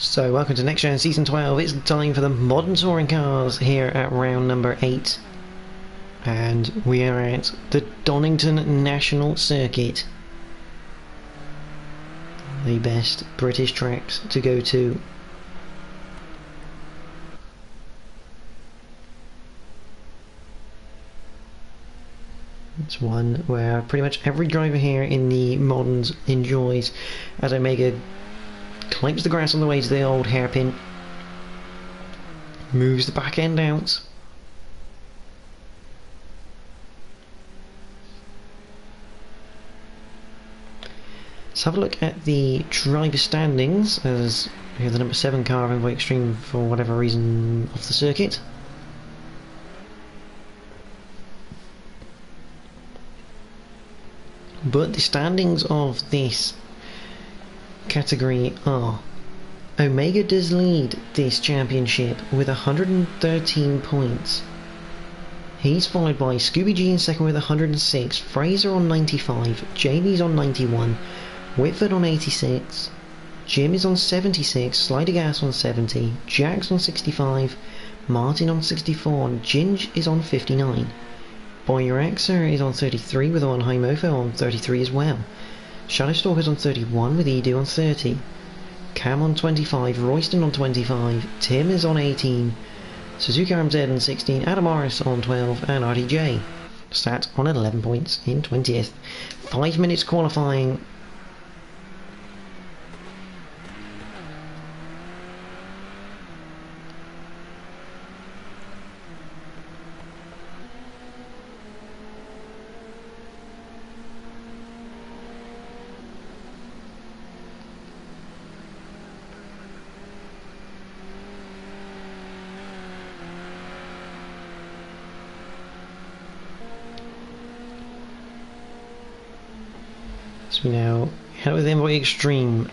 So welcome to NXTGEN Season 12. It's time for the modern touring cars here at round number 8. And we are at the Donington National Circuit. The best British tracks to go to. It's one where pretty much every driver here in the moderns enjoys, as Omega climbs the grass on the way to the old hairpin, moves the back end out, let's have a look at the driver standings, as we have the number 7 car of Envoy Extreme for whatever reason off the circuit. But the standings of this category are: Omega does lead this championship with 113 points. He's followed by Scooby G in second with 106, Fraser on 95, Jamie's on 91, Whitford on 86, Jim is on 76, Slider Gas on 70, Jack's on 65, Martin on 64, and Ginge is on 59. Boyer Axer is on 33 with On High Mofo on 33 as well. Shadowstalker's on 31 with Edu on 30. Cam on 25, Royston on 25, Tim is on 18, Suzuki RMZ on 16, Adam Morris on 12, and RDJ sat on 11 points in 20th. 5 minutes qualifying. So we now head with Envoy Extreme.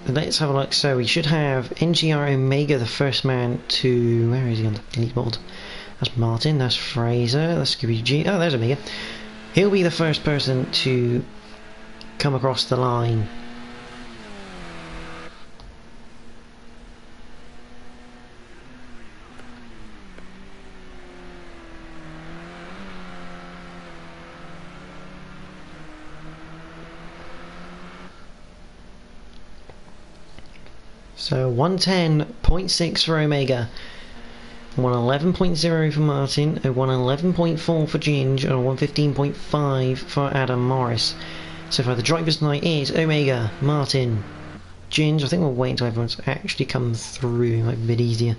Let's have a look. So we should have NGR Omega, the first man to... where is he on the leaderboard? That's Martin, that's Fraser, that's Scooby G. Oh, there's Omega. He'll be the first person to come across the line. So 110.6 for Omega, 111.0 for Martin, a 111.4 for Ginge, and a 115.5 for Adam Morris. So far the drivers tonight is Omega, Martin, Ginge. I think we'll wait until everyone's actually come through, it might be a bit easier.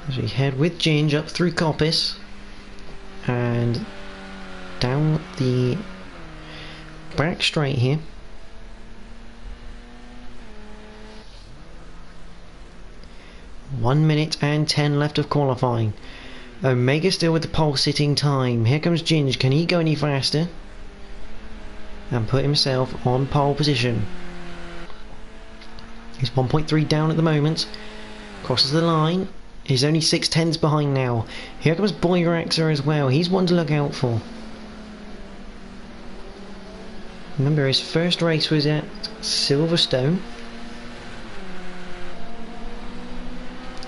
As we head with Ginge up through Coppice and down the back straight here. One minute and 10 left of qualifying. Omega still with the pole sitting time. Here comes Ginge. Can he go any faster and put himself on pole position? He's 1.3 down at the moment. Crosses the line. He's only 6/10 behind now. Here comes Boyer Axer as well. He's one to look out for. Remember, his first race was at Silverstone.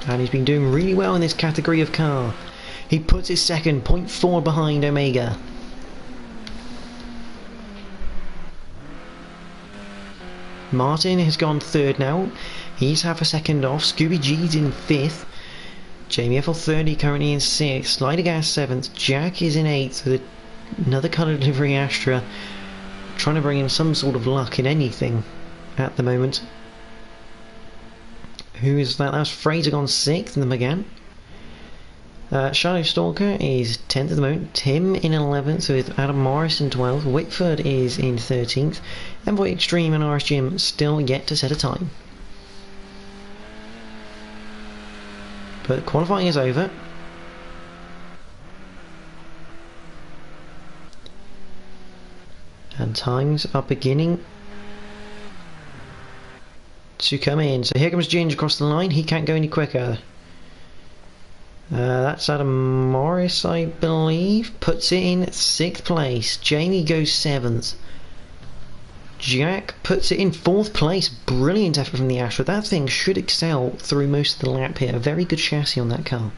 And he's been doing really well in this category of car. He puts his second, 0.4 behind Omega. Martin has gone third now. He's half a second off. Scooby G's in 5th. Jamie FL30 currently in 6th, Slider Gas 7th, Jack is in 8th with another colour delivery Astra, trying to bring in some sort of luck in anything at the moment. Who is that? That's Fraser gone 6th in the McGann. Shadowstalker is 10th at the moment, Tim in 11th with Adam Morris in 12th, Whitford is in 13th, Envoy Extreme and RS Jim still yet to set a time. But qualifying is over. And times are beginning to come in. So here comes Ginge across the line. He can't go any quicker. That's Adam Morris, I believe. Puts it in 6th place. Jamie goes 7th. Jack puts it in 4th place. Brilliant effort from the Astra. That thing should excel through most of the lap here. A very good chassis on that car.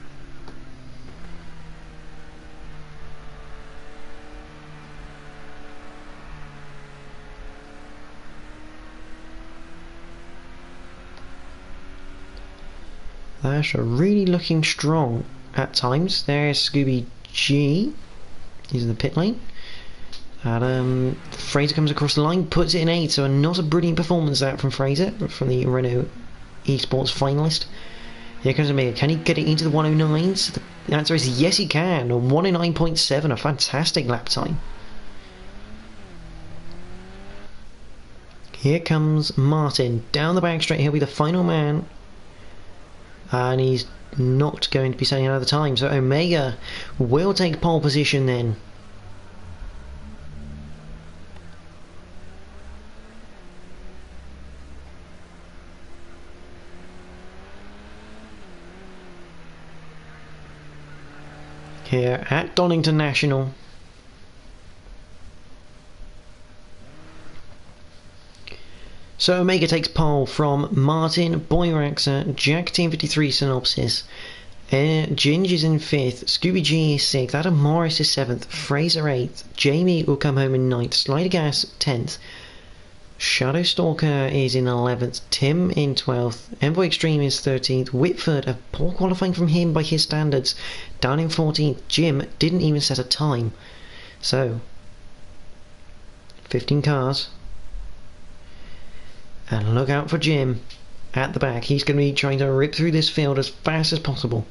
The Astra really looking strong at times. There's Scooby G. He's in the pit lane. And Fraser comes across the line, puts it in 8th, so not a brilliant performance that from Fraser, from the Renault Esports finalist. Here comes Omega. Can he get it into the 109s? The answer is yes, he can. 109.7, a fantastic lap time. Here comes Martin down the back straight. He'll be the final man, and he's not going to be setting another time. So Omega will take pole position then. Here at Donington National. So Omega takes pole from Martin, Boyraxa, Jack Team 53 Synopsis. Ginge is in 5th, Scooby G is 6th, Adam Morris is 7th, Fraser 8th, Jamie will come home in 9th, Slider Gas 10th, Shadow Stalker is in 11th, Tim in 12th, Envoy Extreme is 13th, Whitford, a poor qualifying from him by his standards, down in 14th. Jim didn't even set a time. So 15 cars, and look out for Jim at the back. He's going to be trying to rip through this field as fast as possible.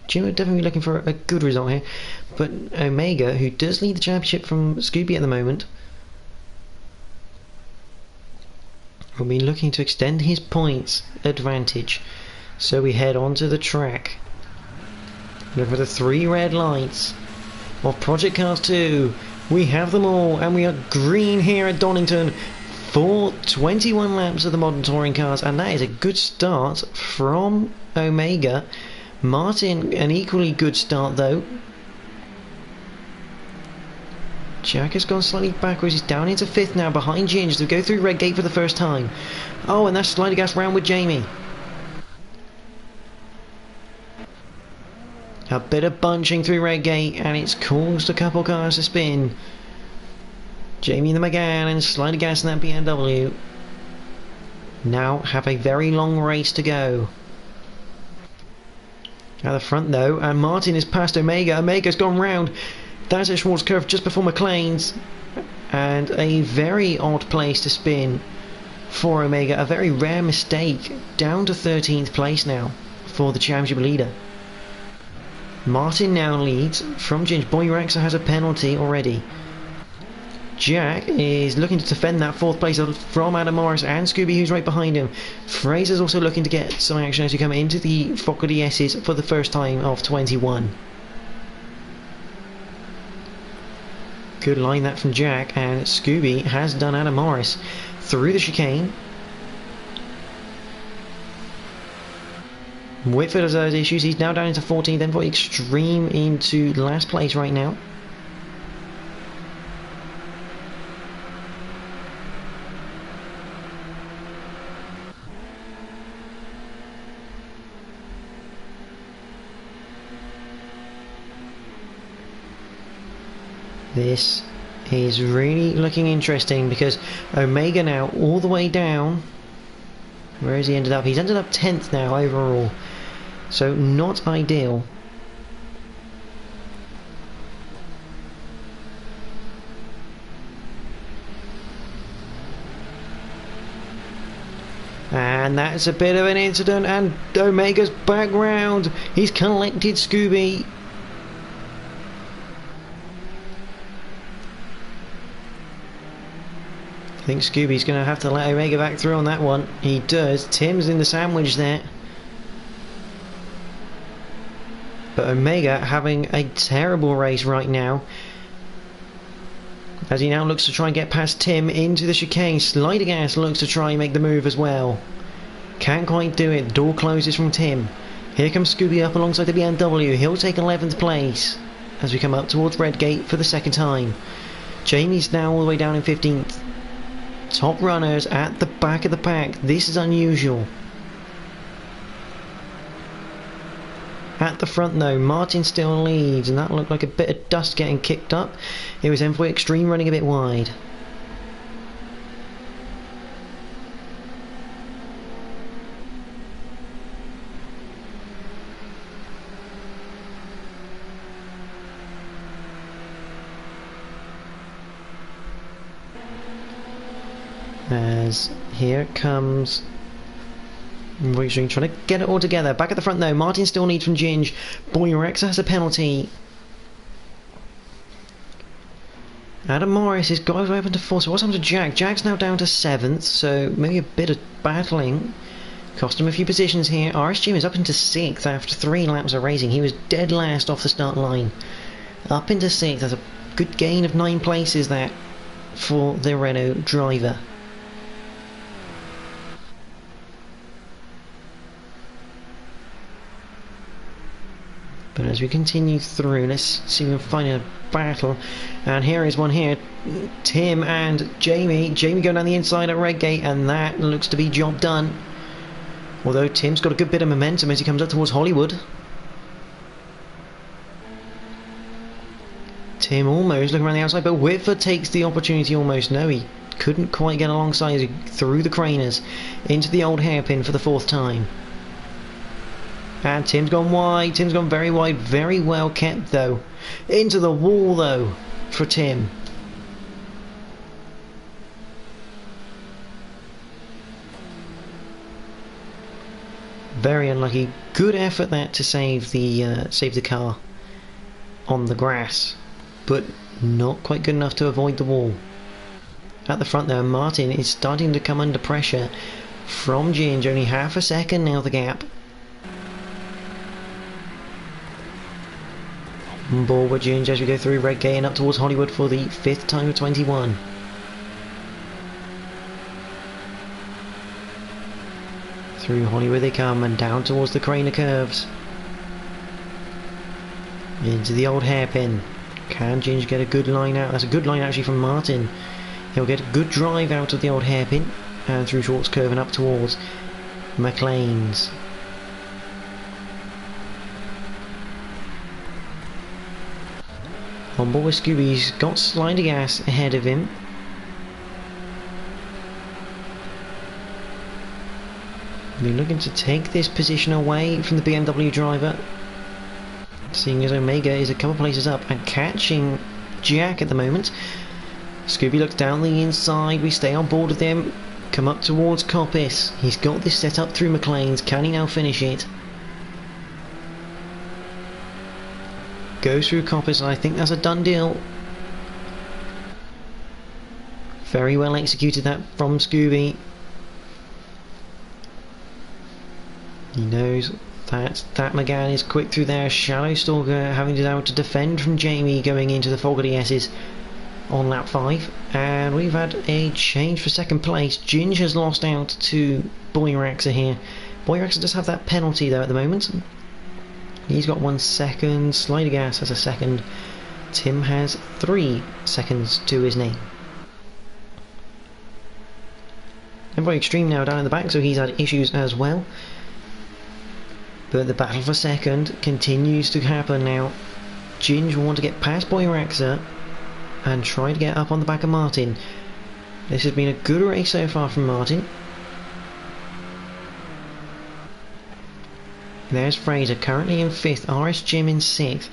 Jim would definitely be looking for a good result here, but Omega, who does lead the championship from Scooby at the moment, will be looking to extend his points advantage. So we head onto the track. Look for the 3 red lights of Project Cars 2. We have them all, and we are green here at Donington for 21 laps of the modern touring cars, and that is a good start from Omega. Martin, an equally good start though. Jack has gone slightly backwards. He's down into 5th now, behind Ginge to go through Red Gate for the first time. Oh, and that's Slider Gas round with Jamie. A bit of bunching through Red Gate, and it's caused a couple cars to spin. Jamie in the McGann and Slider Gas in that BMW now have a very long race to go. At the front though, and Martin is past Omega. Omega's gone round. That's a Schwartz curve just before McLean's, and a very odd place to spin for Omega. A very rare mistake, down to 13th place now for the championship leader. Martin now leads from Ginge. Boyraxa has a penalty already. Jack is looking to defend that 4th place from Adam Morris and Scooby, who's right behind him. Fraser's also looking to get some action as he come into the Fokker DS's for the first time of 21. Good line that from Jack, and Scooby has done Adam Morris through the chicane. Whitford has those issues. He's now down into 14th, then for Extreme into last place right now. This is really looking interesting because Omega now all the way down. Where has he ended up? He's ended up 10th now overall. So not ideal. And that's a bit of an incident, and Omega's back round. He's collected Scooby. I think Scooby's going to have to let Omega back through on that one. He does. Tim's in the sandwich there. But Omega having a terrible race right now, as he now looks to try and get past Tim into the chicane. Sliding Ass looks to try and make the move as well. Can't quite do it. The door closes from Tim. Here comes Scooby up alongside the BMW. He'll take 11th place as we come up towards Redgate for the second time. Jamie's now all the way down in 15th. Top runners at the back of the pack. This is unusual. At the front though, Martin still leads, and that looked like a bit of dust getting kicked up. It was Envoy Extreme running a bit wide. As here comes Envoy Extreme trying to get it all together. Back at the front though, Martin still leads from Ginge. Boy Rex has a penalty. Adam Morris has got his way up into 4th. So what's happened to Jack? Jack's now down to 7th, so maybe a bit of battling. Cost him a few positions here. RS Jim is up into 6th after 3 laps of racing. He was dead last off the start line. Up into 6th. That's a good gain of 9 places there for the Renault driver. But as we continue through, let's see if we can find a battle. And here is one here. Tim and Jamie. Jamie going down the inside at Redgate, and that looks to be job done. Although Tim's got a good bit of momentum as he comes up towards Hollywood. Tim almost looking around the outside, but Whitford takes the opportunity almost. No, he couldn't quite get alongside as he threw the craners into the old hairpin for the 4th time. And Tim's gone wide. Tim's gone very wide. Very well kept though. Into the wall though for Tim. Very unlucky. Good effort that to save the car on the grass, but not quite good enough to avoid the wall. At the front there, Martin is starting to come under pressure from Ginge. Only half a second now the gap. On board with Ginge as we go through Redgate and up towards Hollywood for the 5th time of 21. Through Hollywood they come and down towards the Craner curves. Into the old hairpin. Can Ginge get a good line out? That's a good line actually from Martin. He'll get a good drive out of the old hairpin and through Shorts Curve and up towards McLean's. On board with Scooby's got Sliding Ass ahead of him. We're looking to take this position away from the BMW driver, seeing as Omega is a couple places up and catching Jack at the moment. Scooby looks down the inside. We stay on board with him. Come up towards Coppice. He's got this set up through McLean's. Can he now finish it? Goes through Coppice, and I think that's a done deal. Very well executed that from Scooby. He knows that McGann is quick through there. Shadow Stalker having to defend from Jamie going into the Fogarty S's on lap 5. And we've had a change for 2nd place. Ginge has lost out to Boyraxa here. Boyraxa does have that penalty though at the moment. He's got 1 second. Sliding Gas has a second. Tim has 3 seconds to his name. Envoy Extreme now down in the back, so he's had issues as well. But the battle for 2nd continues to happen now. Ginge will want to get past Boyraxa and try to get up on the back of Martin. This has been a good race so far from Martin. There's Fraser currently in 5th, RS Jim in 6th.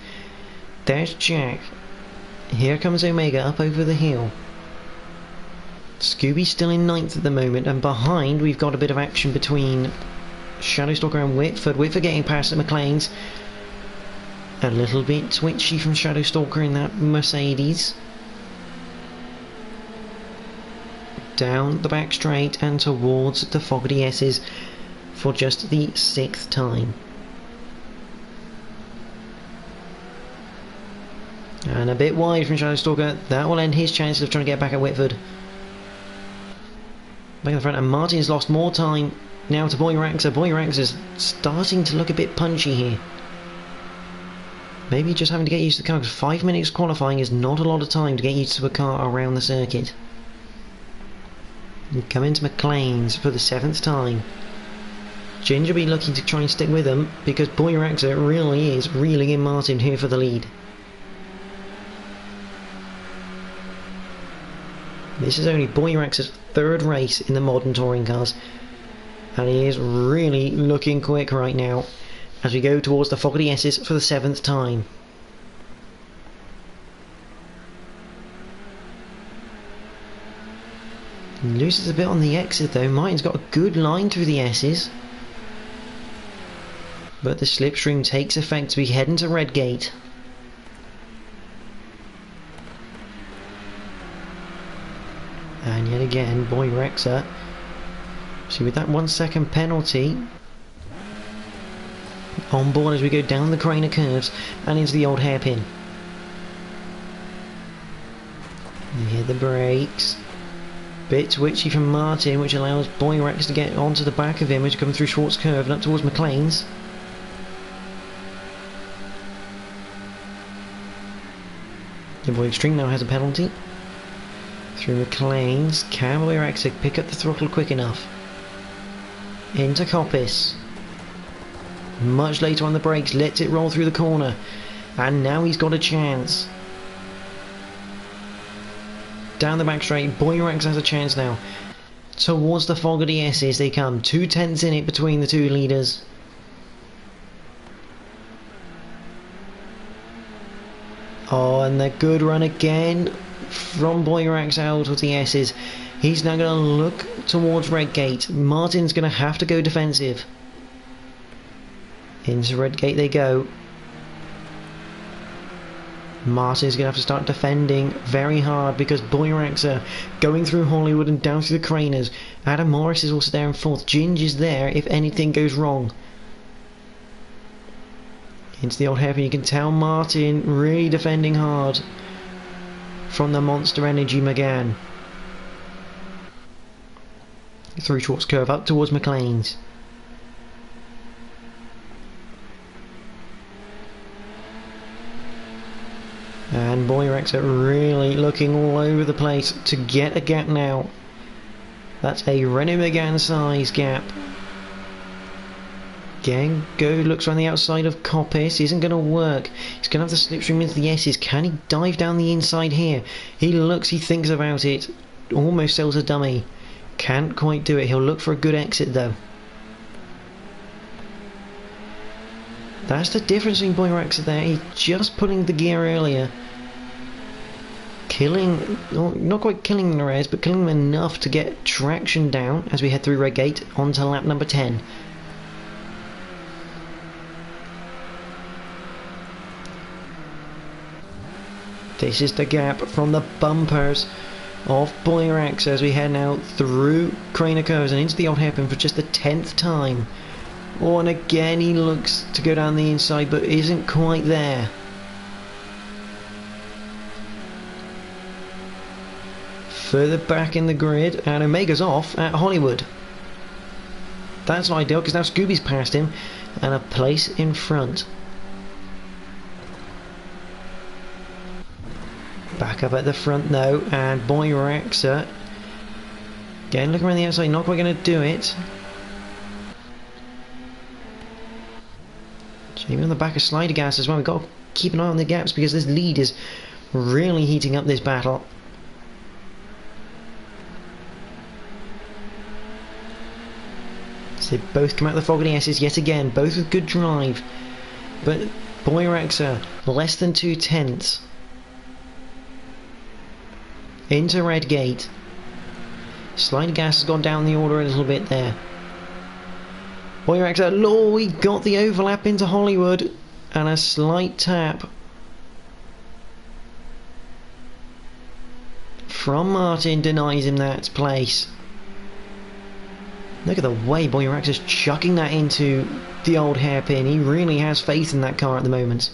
There's Jack. Here comes Omega up over the hill. Scooby's still in 9th at the moment, and behind we've got a bit of action between Shadowstalker and Whitford. Whitford getting past at McLean's. A little bit twitchy from Shadowstalker in that Mercedes. down the back straight and towards the Fogarty S's for just the 6th time. And a bit wide from Shadowstalker. That will end his chances of trying to get back at Whitford. Back in the front, and Martin's lost more time now to Boyraxer. Boyraxer's starting to look a bit punchy here. Maybe just having to get used to the car, because 5 minutes qualifying is not a lot of time to get used to a car around the circuit. We come into McLean's for the 7th time. Ginger be looking to try and stick with them, because Boyraxer really is reeling in Martin here for the lead. This is only Boyraxer's 3rd race in the modern touring cars, and he is really looking quick right now as we go towards the Fogarty S's for the 7th time. He loses a bit on the exit though. Martin's got a good line through the S's, but the slipstream takes effect as we head into Redgate. And yet again, Boyraxer, see, with that 1 second penalty on board as we go down the Craner curves and into the old hairpin. You hear the brakes. Bit twitchy from Martin, which allows Boyraxer to get onto the back of him as you come through Schwartz Curve and up towards McLean's. The Boy Extreme now has a penalty. Through McLean's, can Boyraxer pick up the throttle quick enough? Into Coppice. Much later on the brakes, lets it roll through the corner, and now he's got a chance. Down the back straight, Boyraxer has a chance now. Towards the Fogarty S's they come, 2 tenths in it between the two leaders. Oh, and the good run again from Boyraxer out of the S's. He's now going to look towards Redgate. Martin's going to have to go defensive. Into Redgate they go. Martin's going to have to start defending very hard because Boyraxer going through Hollywood and down through the Craners. Adam Morris is also there in 4th. Ginger's there if anything goes wrong. Into the old hairpin. You can tell Martin really defending hard from the Monster Energy McGann. Through Schwartz Curve up towards McLean's. And Boyraxer really looking all over the place to get a gap now. That's a Renault Megane size gap. Again, looks around the outside of Coppice. Isn't going to work. He's going to have the slipstream into the S's. Can he dive down the inside here? He looks, he thinks about it. Almost sells a dummy. Can't quite do it. He'll look for a good exit though. That's the difference between Boyraxer there. He's just pulling the gear earlier. Killing, not quite killing the rares, but killing them enough to get traction down as we head through Redgate onto lap number 10. This is the gap from the bumpers of Boyraxer as we head now through Craner Curves and into the old hairpin for just the 10th time. Oh, and again he looks to go down the inside but isn't quite there. Further back in the grid, and Omega's off at Hollywood. That's not ideal because now Scooby's passed him and a place in front. Back up at the front though, and Boyraxer again looking around the outside, not quite going to do it. Jamie on the back of Slider Gas as well. We've got to keep an eye on the gaps because this lead is really heating up this battle. So they both come out the Fogarty S's yet again, both with good drive, but Boyraxer less than 2 tenths. Into Redgate. Slider Gas has gone down the order a little bit there. Boyraxer, oh, he got the overlap into Hollywood and a slight tap from Martin denies him that place. Look at the way Boyrax is chucking that into the old hairpin. He really has faith in that car at the moment.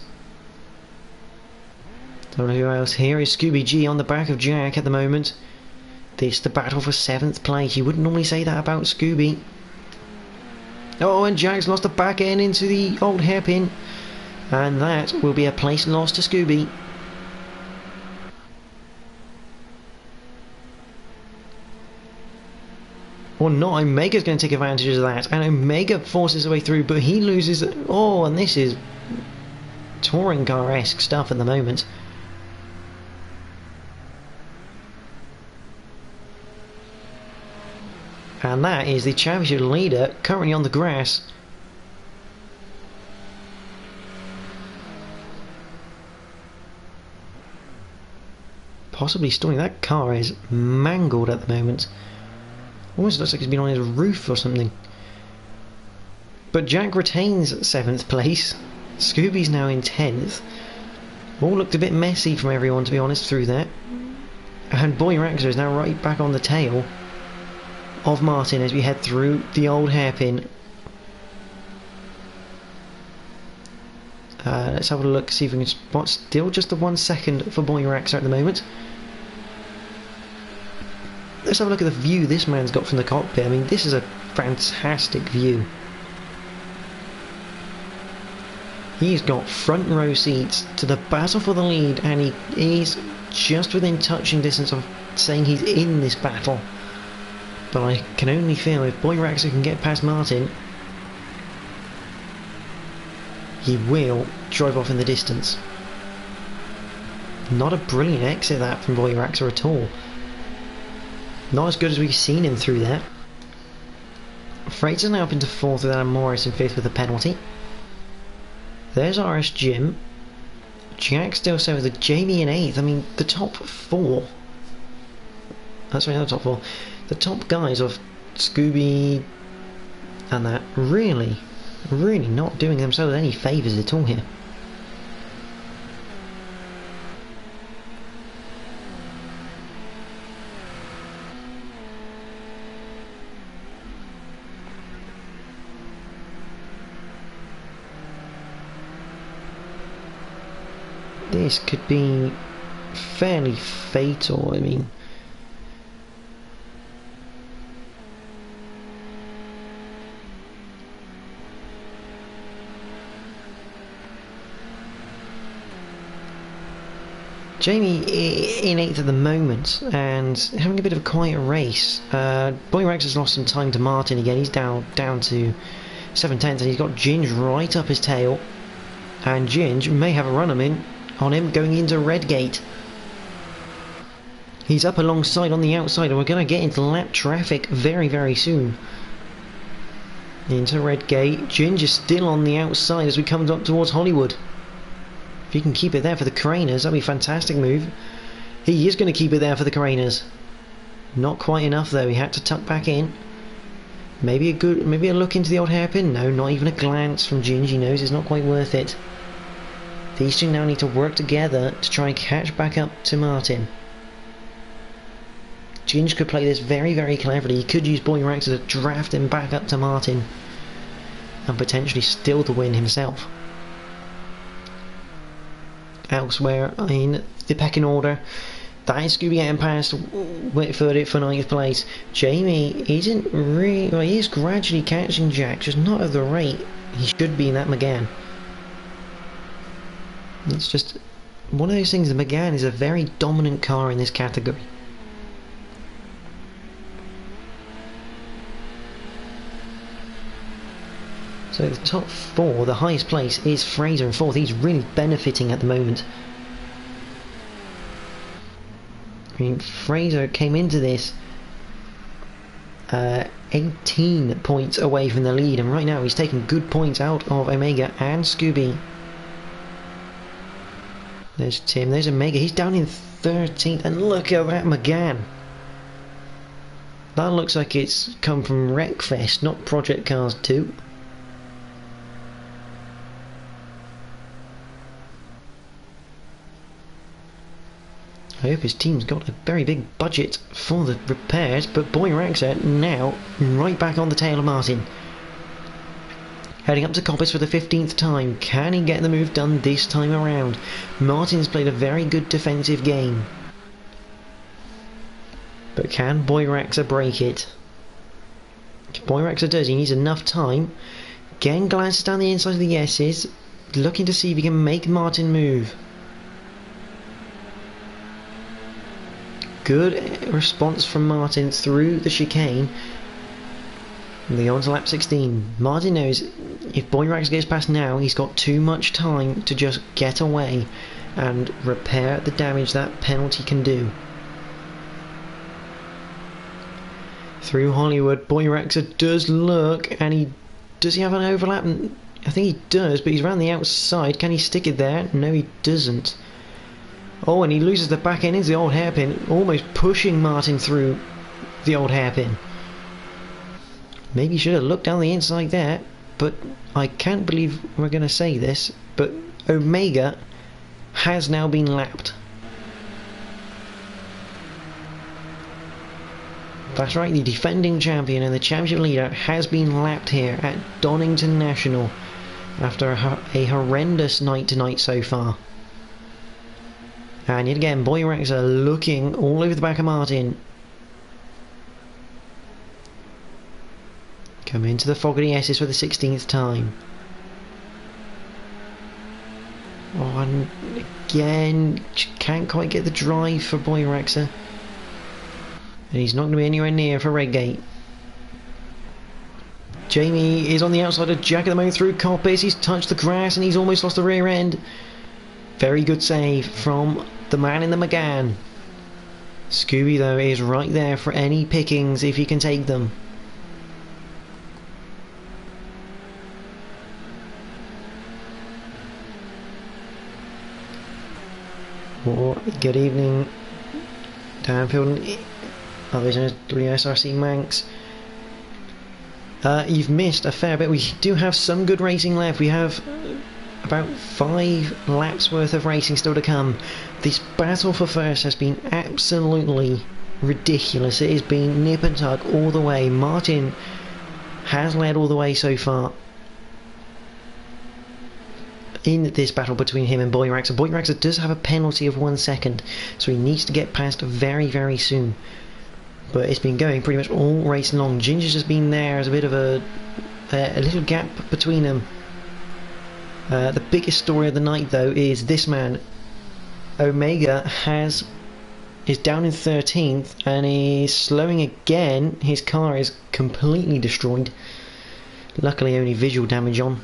Don't know who else here is. Scooby G on the back of Jack at the moment. This the battle for 7th place. You wouldn't normally say that about Scooby. Oh, and Jack's lost the back end into the old hairpin. And that will be a place lost to Scooby. Or not, Omega's going to take advantage of that. And Omega forces his way through, but he loses... Oh, and this is touring car-esque stuff at the moment. And that is the championship leader, currently on the grass. Possibly stalling. That car is mangled at the moment. Almost looks like it's been on his roof or something. But Jack retains 7th place. Scooby's now in 10th. All looked a bit messy from everyone, to be honest, through that. And Boyraxer is now right back on the tail of Martin as we head through the old hairpin. Let's have a look, see if we can spot. Still just the 1 second for Boyraxer at the moment. Let's have a look at the view this man's got from the cockpit. I mean, this is a fantastic view. He's got front row seats to the battle for the lead, and he is just within touching distance of saying he's in this battle. But I can only feel if Boyraxer can get past Martin, he will drive off in the distance. Not a brilliant exit that from Boyraxer at all. Not as good as we've seen him through that. Fraser's now up into 4th with Adam Morris in 5th with a penalty. There's RS Jim. Jack still so with a Jamie in 8th. I mean, the top 4. That's right, not the top 4. The top guys of Scooby and that really not doing themselves any favours at all here. This could be fairly fatal, I mean. Jamie in 8th at the moment and having a bit of a quiet race. Boyrax has lost some time to Martin again. He's down to 7/10 and he's got Ginge right up his tail. And Ginge may have a run on him going into Redgate. He's up alongside on the outside and we're going to get into lap traffic very, very soon. Into Redgate. Ginge is still on the outside as we come up towards Hollywood. If he can keep it there for the Craners, that'd be a fantastic move. He is going to keep it there for the Craners. Not quite enough though, he had to tuck back in. Maybe a look into the old hairpin. No, not even a glance from Ginge. He knows it's not quite worth it. These two now need to work together to try and catch back up to Martin. Ginge could play this very, very cleverly. He could use Boyrax to draft him back up to Martin and potentially steal the win himself. Elsewhere in the pecking order, that is Scooby getting past Whitford for 9th place. Jamie isn't really... Well, he is gradually catching Jack, just not at the rate he should be in that McGann. It's just one of those things. The McGann is a very dominant car in this category. So the top 4, the highest place is Fraser in 4th. He's really benefiting at the moment. I mean, Fraser came into this 18 points away from the lead, and right now he's taking good points out of Omega and Scooby. There's Tim, there's Omega, he's down in 13th, and look at that McGann. That looks like it's come from Wreckfest, not Project Cars 2. I hope his team's got a very big budget for the repairs, but Boyraxa now right back on the tail of Martin. Heading up to Coppice for the 15th time. Can he get the move done this time around? Martin's played a very good defensive game. But can Boyraxa break it? If Boyraxa does, he needs enough time. Again glances down the inside of the S's, looking to see if he can make Martin move. Good response from Martin through the chicane. They're on to lap 16. Martin knows if Boyraxa gets past now, he's got too much time to just get away and repair the damage that penalty can do. Through Hollywood, Boyraxa does look, and does he have an overlap? I think he does, but he's around the outside. Can he stick it there? No, he doesn't. Oh, and he loses the back end into the old hairpin, almost pushing Martin through the old hairpin. Maybe he should have looked down the inside there, but I can't believe we're going to say this, but Omega has now been lapped. That's right, the defending champion and the championship leader has been lapped here at Donington National after a horrendous night tonight so far. And yet again, Boyraxa looking all over the back of Martin. Coming into the Fogarty S's for the 16th time. Oh, and again, can't quite get the drive for Boyraxa. And he's not going to be anywhere near for Redgate. Jamie is on the outside of Jack at the moment through Coppice. He's touched the grass and he's almost lost the rear end. Very good save from the man in the McGann. Scooby, though, is right there for any pickings if he can take them. Oh, good evening, Danfield. Otherwise known as WSRC Manx. You've missed a fair bit. We do have some good racing left. We have about 5 laps worth of racing still to come. This battle for first has been absolutely ridiculous. It has been nip and tuck all the way. Martin has led all the way so far in this battle between him and Boyraxa. Boyraxa does have a penalty of 1 second, so he needs to get past very, very soon. But it's been going pretty much all race long. Ginger's just been there as a bit of a little gap between them. The biggest story of the night, though, is this man. Omega is down in 13th and is slowing again. His car is completely destroyed. Luckily only visual damage on.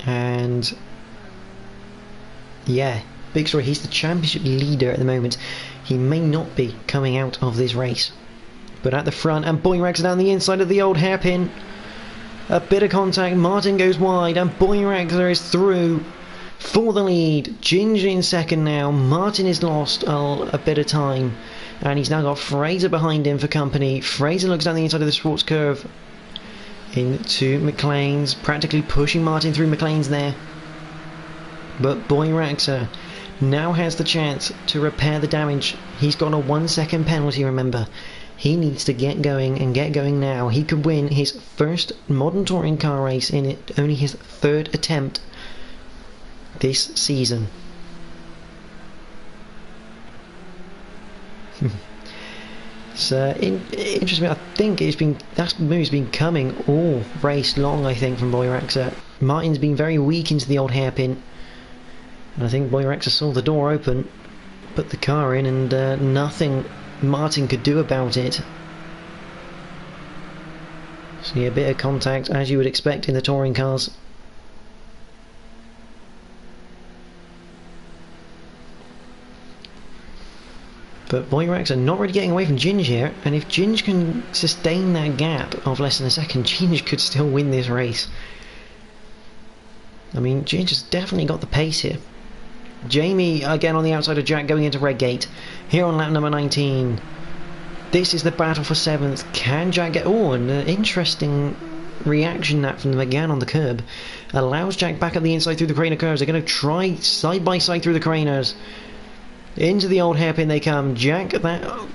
And yeah, big story. He's the championship leader at the moment. He may not be coming out of this race. But at the front, and Boyraxa down the inside of the old hairpin. A bit of contact, Martin goes wide, and Boyraxa is through for the lead. Ginger in second now. Martin has lost a bit of time, and he's now got Fraser behind him for company. Fraser looks down the inside of the sports curve into McLean's, practically pushing Martin through McLean's there. But Boyraxa now has the chance to repair the damage. He's got a 1 second penalty, remember. He needs to get going, and get going now. He could win his first modern touring car race in it, only his 3rd attempt this season. So interesting. I think that move's been coming all race long. I think from Boyraxa. Martin's been very weak into the old hairpin. I think Boyraxa saw the door open, put the car in, and nothing Martin could do about it. See a bit of contact, as you would expect in the touring cars. But Boyraxa not really getting away from Ginge here, and if Ginge can sustain that gap of less than a second, Ginge could still win this race. I mean, Ginge has definitely got the pace here. Jamie again on the outside of Jack going into Redgate here on lap number 19. This is the battle for 7th. Can Jack get... Oh, an interesting reaction that from the McGann on the curb. Allows Jack back at the inside through the Craner curves. They're going to try side by side through the Craners. Into the old hairpin they come. Jack, that...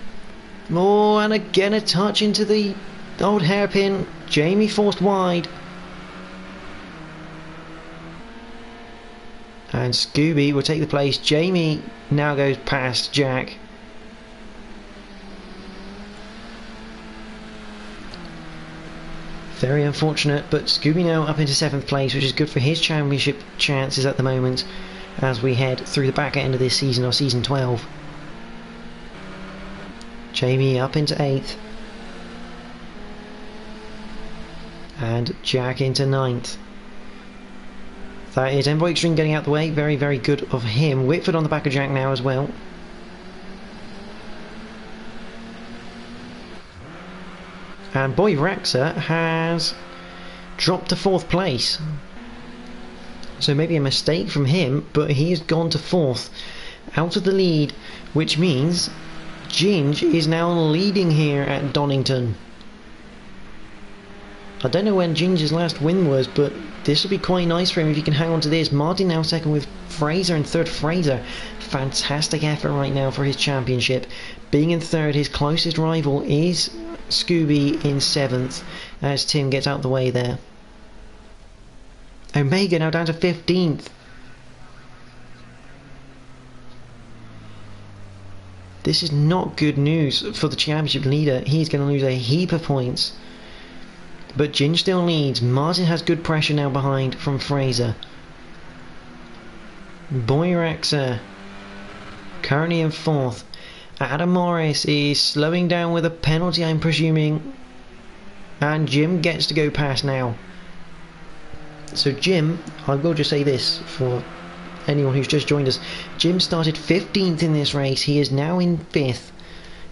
Oh, and again a touch into the old hairpin. Jamie forced wide. And Scooby will take the place. Jamie now goes past Jack. Very unfortunate, but Scooby now up into 7th place, which is good for his championship chances at the moment as we head through the back end of this season, or season 12. Jamie up into 8th. And Jack into 9th. That is Envoy Extreme getting out the way. Very, very good of him. Whitford on the back of Jack now as well. And Boy Raxa has dropped to 4th place. So maybe a mistake from him, but he's gone to 4th. Out of the lead, which means Ginge is now leading here at Donington. I don't know when Ginger's last win was, but this will be quite nice for him if he can hang on to this. Martin now second with Fraser in 3rd. Fraser, fantastic effort right now for his championship. Being in 3rd, his closest rival is Scooby in 7th as Tim gets out the way there. Omega now down to 15th. This is not good news for the championship leader. He's going to lose a heap of points. But Ginge still leads. Martin has good pressure now behind from Fraser. Boyraxa currently in 4th. Adam Morris is slowing down with a penalty, I'm presuming. And Jim gets to go past now. So Jim, I will just say this for anyone who's just joined us. Jim started 15th in this race. He is now in 5th.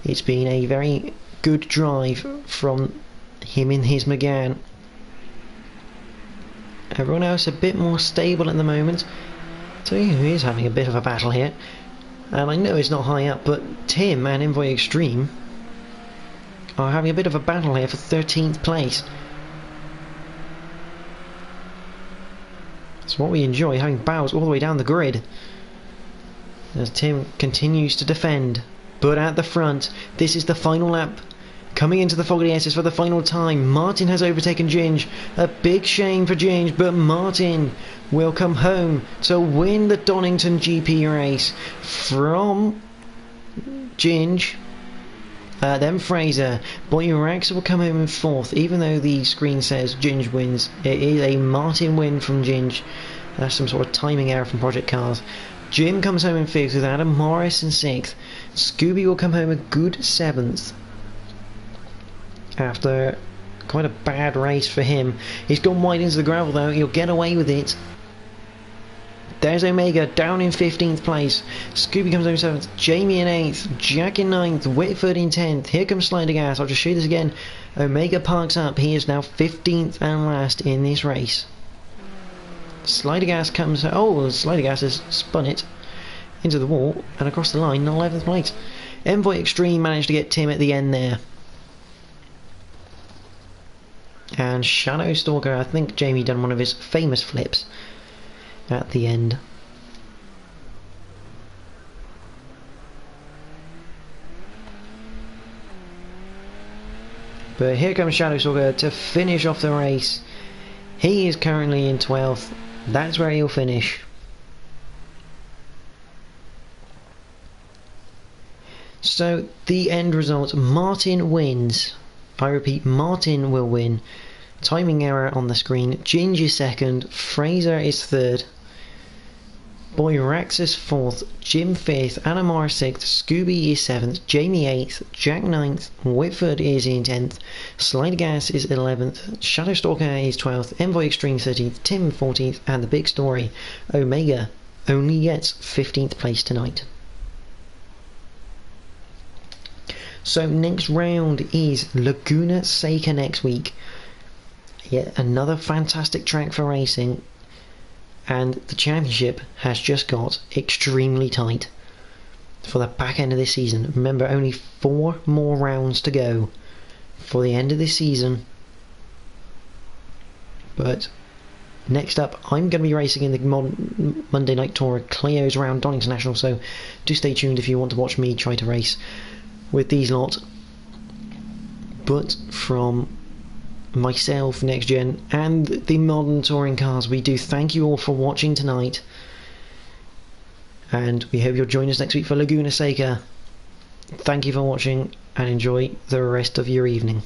It's been a very good drive from him in his McGann. Everyone else a bit more stable at the moment. So he is having a bit of a battle here. And I know it's not high up, but Tim and Envoy Extreme are having a bit of a battle here for 13th place. It's what we enjoy, having battles all the way down the grid. As Tim continues to defend. But at the front, this is the final lap. Coming into the Foggy S's for the final time, Martin has overtaken Ginge. A big shame for Ginge, but Martin will come home to win the Donington GP race from Ginge. Then Fraser. Boy Raxa will come home in 4th, even though the screen says Ginge wins. It is a Martin win from Ginge. That's some sort of timing error from Project Cars. Jim comes home in 5th with Adam Morris in 6th. Scooby will come home a good 7th. After quite a bad race for him. He's gone wide into the gravel though, he'll get away with it. There's Omega down in 15th place. Scooby comes home 7th, Jamie in 8th, Jack in 9th, Whitford in 10th. Here comes Slidergas. I'll just show you this again. Omega parks up. He is now 15th and last in this race. Slidergas comes... Oh, Slidergas has spun it into the wall and across the line in 11th place. Envoy Extreme managed to get Tim at the end there. And Shadow Stalker, I think Jamie done one of his famous flips at the end. But here comes Shadow Stalker to finish off the race. He is currently in 12th. That's where he'll finish. So the end result, Martin wins. I repeat, Martin will win. Timing error on the screen. Ginge is 2nd. Fraser is 3rd. Boy Rax is 4th. Jim 5th. Anamar 6th. Scooby is 7th. Jamie 8th. Jack 9th. Whitford is in 10th. Slidegas is 11th. Shadowstalker is 12th. Envoy Extreme 13th. Tim 14th. And the big story, Omega only gets 15th place tonight. So next round is Laguna Seca next week. Yet another fantastic track for racing. And the championship has just got extremely tight for the back end of this season. Remember, only 4 more rounds to go for the end of this season. But next up, I'm going to be racing in the Monday Night Tour Clio's around Donington National, so do stay tuned if you want to watch me try to race with these lot. But from myself, NXTGEN, and the modern touring cars, we do thank you all for watching tonight, and we hope you'll join us next week for Laguna Seca. Thank you for watching, and enjoy the rest of your evening.